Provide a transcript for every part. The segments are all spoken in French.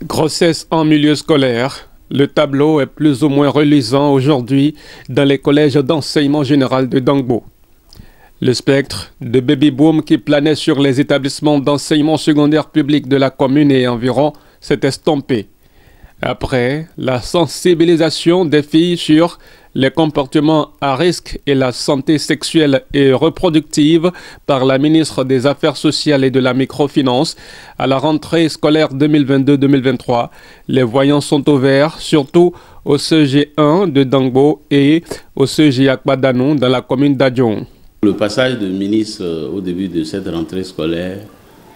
Grossesse en milieu scolaire. Le tableau est plus ou moins reluisant aujourd'hui dans les collèges d'enseignement général de Dangbo. Le spectre de baby-boom qui planait sur les établissements d'enseignement secondaire public de la commune et environ s'est estompé. Après la sensibilisation des filles sur les comportements à risque et la santé sexuelle et reproductive par la ministre des Affaires sociales et de la microfinance à la rentrée scolaire 2022-2023, les voyants sont au vert, surtout au CG1 de Dangbo et au CG Akbadanou dans la commune d'Adjon. Le passage de ministre au début de cette rentrée scolaire,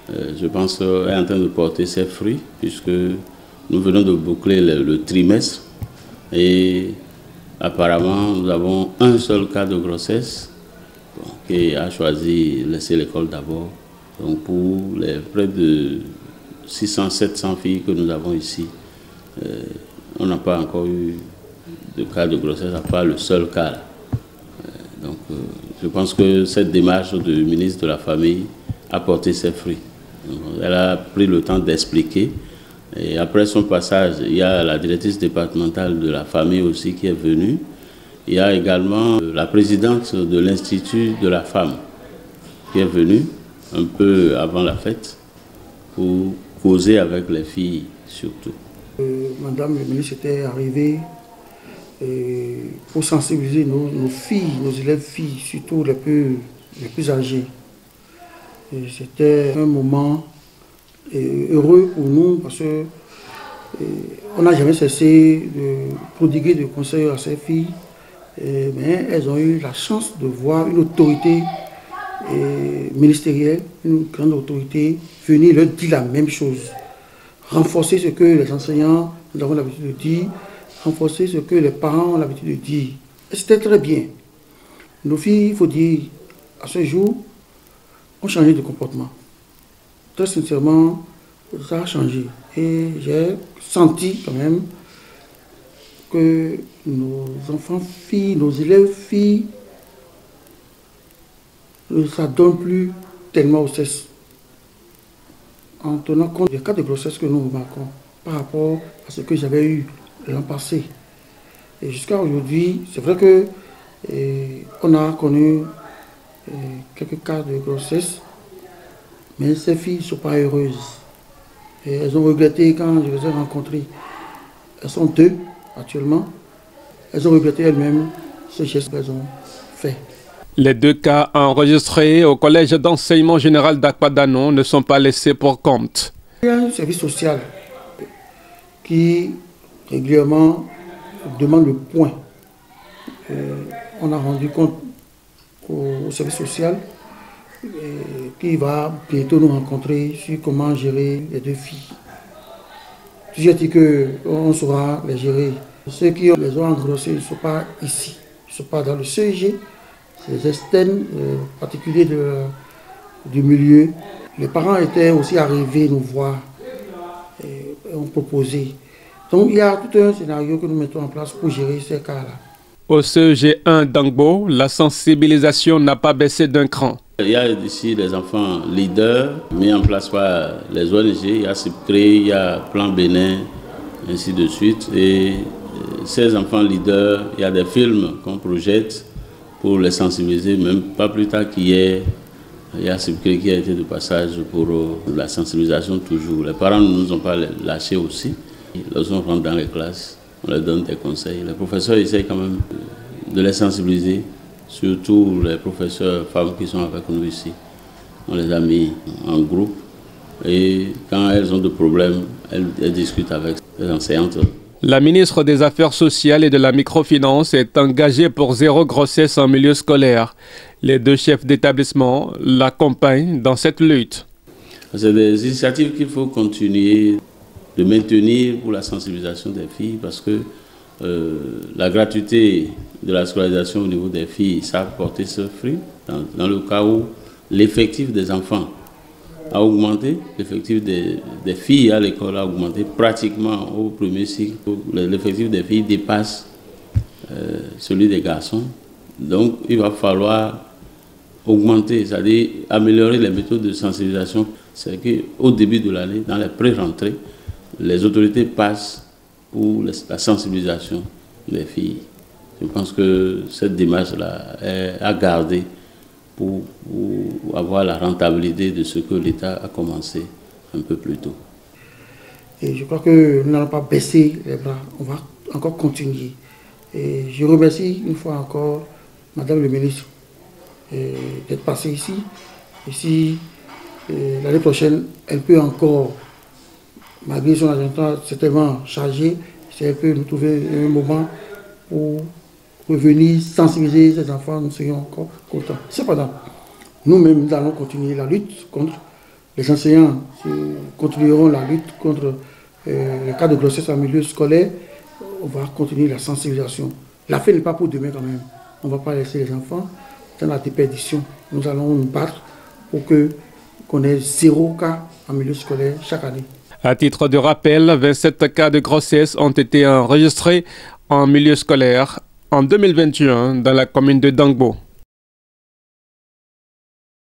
je pense, est en train de porter ses fruits puisque nous venons de boucler le trimestre et apparemment nous avons un seul cas de grossesse qui a choisi de laisser l'école d'abord. Donc pour les près de 600-700 filles que nous avons ici, on n'a pas encore eu de cas de grossesse à part le seul cas. Donc je pense que cette démarche du ministre de la Famille a porté ses fruits. Donc, elle a pris le temps d'expliquer. Et après son passage, il y a la directrice départementale de la famille aussi qui est venue. Il y a également la présidente de l'Institut de la femme qui est venue un peu avant la fête pour causer avec les filles surtout. Madame le ministre était arrivée pour sensibiliser nos filles, nos élèves filles, surtout les plus âgées. C'était un moment heureux pour nous parce qu'on n'a jamais cessé de prodiguer des conseils à ces filles, mais elles ont eu la chance de voir une autorité ministérielle, une grande autorité venir leur dire la même chose, renforcer ce que les enseignants nous avons l'habitude de dire, renforcer ce que les parents ont l'habitude de dire. Et c'était très bien. Nos filles, il faut dire, à ce jour, ont changé de comportement. Très sincèrement, ça a changé. Et j'ai senti quand même que nos enfants filles, nos élèves filles, ne s'adonnent plus tellement au cesse. En tenant compte des cas de grossesse que nous remarquons par rapport à ce que j'avais eu l'an passé. Et jusqu'à aujourd'hui, c'est vrai que on a connu quelques cas de grossesse, mais ces filles ne sont pas heureuses. Et elles ont regretté quand je les ai rencontrées. Elles sont deux actuellement. Elles ont regretté elles-mêmes ce geste qu'elles ont fait. Les deux cas enregistrés au collège d'enseignement général d'Akbadanou ne sont pas laissés pour compte. Il y a un service social qui régulièrement demande le point. On a rendu compte au service social qui va bientôt nous rencontrer sur comment gérer les deux filles. J'ai dit qu'on saura les gérer. Ceux qui les ont engrossés ne sont pas ici, ils ne sont pas dans le CEG, c'est les externes particuliers du milieu. Les parents étaient aussi arrivés nous voir et ont proposé. Donc il y a tout un scénario que nous mettons en place pour gérer ces cas-là. Au CEG1 Dangbo, la sensibilisation n'a pas baissé d'un cran. Il y a ici des enfants leaders mis en place par les ONG, il y a CIPCRE, il y a Plan Bénin, ainsi de suite. Et ces enfants leaders, il y a des films qu'on projette pour les sensibiliser, même pas plus tard qu'hier. Il y a CIPCRE qui a été de passage pour la sensibilisation toujours. Les parents ne nous ont pas lâchés aussi. Lorsqu'on rentre dans les classes, on leur donne des conseils. Les professeurs essayent quand même de les sensibiliser, surtout les professeurs femmes qui sont avec nous ici. On les a mis en groupe et quand elles ont des problèmes, elles discutent avec les enseignantes. La ministre des Affaires sociales et de la microfinance est engagée pour zéro grossesse en milieu scolaire. Les deux chefs d'établissement l'accompagnent dans cette lutte. C'est des initiatives qu'il faut continuer de maintenir pour la sensibilisation des filles parce que la gratuité de la scolarisation au niveau des filles, ça a porté ce fruit dans le cas où l'effectif des enfants a augmenté, l'effectif des filles à l'école a augmenté pratiquement au premier cycle. L'effectif des filles dépasse celui des garçons. Donc il va falloir augmenter, c'est-à-dire améliorer les méthodes de sensibilisation. C'est qu'au début de l'année, dans les pré-rentrées, les autorités passent pour la sensibilisation des filles. Je pense que cette démarche-là est à garder pour avoir la rentabilité de ce que l'État a commencé un peu plus tôt. Et je crois que nous n'allons pas baisser les bras, on va encore continuer. Et je remercie une fois encore Madame le ministre d'être passée ici. Et si l'année prochaine, elle peut encore, malgré son agenda certainement chargé, si elle peut nous trouver un moment pour revenir sensibiliser ces enfants, nous serions encore contents. Cependant, nous-mêmes, nous allons continuer la lutte contre les enseignants, continueront la lutte contre les cas de grossesse en milieu scolaire. On va continuer la sensibilisation. La fin n'est pas pour demain quand même. On ne va pas laisser les enfants dans la déperdition. Nous allons nous battre pour qu'on ait 0 cas en milieu scolaire chaque année. À titre de rappel, 27 cas de grossesse ont été enregistrés en milieu scolaire en 2021 dans la commune de Dangbo.